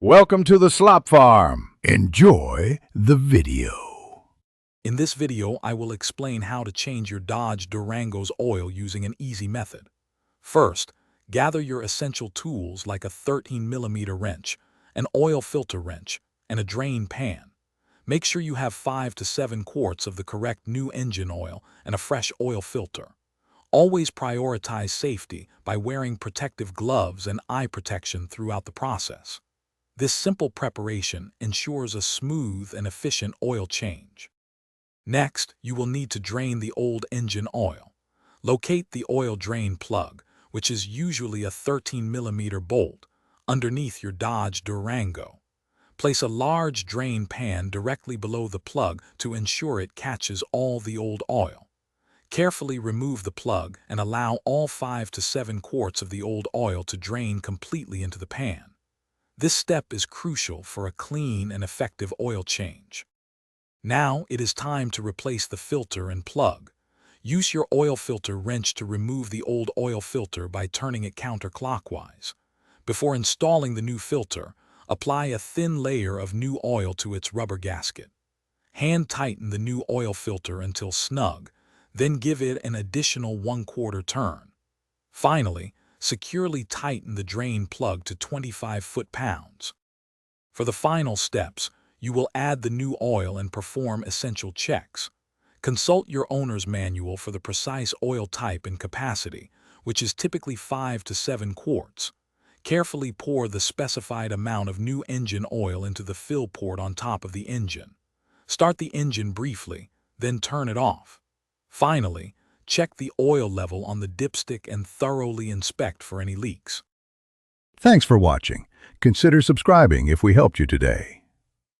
Welcome to the Slop Farm. Enjoy the video. In this video, I will explain how to change your Dodge Durango's oil using an easy method. First, gather your essential tools like a 13mm wrench, an oil filter wrench, and a drain pan. Make sure you have 5 to 7 quarts of the correct new engine oil and a fresh oil filter. Always prioritize safety by wearing protective gloves and eye protection throughout the process. This simple preparation ensures a smooth and efficient oil change. Next, you will need to drain the old engine oil. Locate the oil drain plug, which is usually a 13mm bolt, underneath your Dodge Durango. Place a large drain pan directly below the plug to ensure it catches all the old oil. Carefully remove the plug and allow all 5 to 7 quarts of the old oil to drain completely into the pan. This step is crucial for a clean and effective oil change. Now it is time to replace the filter and plug. Use your oil filter wrench to remove the old oil filter by turning it counterclockwise. Before installing the new filter, apply a thin layer of new oil to its rubber gasket. Hand tighten the new oil filter until snug, then give it an additional 1/4 turn. Finally, securely tighten the drain plug to 25 foot-pounds. For the final steps, you will add the new oil and perform essential checks. Consult your owner's manual for the precise oil type and capacity, which is typically 5 to 7 quarts. Carefully pour the specified amount of new engine oil into the fill port on top of the engine. Start the engine briefly, then turn it off. Finally, check the oil level on the dipstick and thoroughly inspect for any leaks. Thanks for watching. Consider subscribing if we helped you today.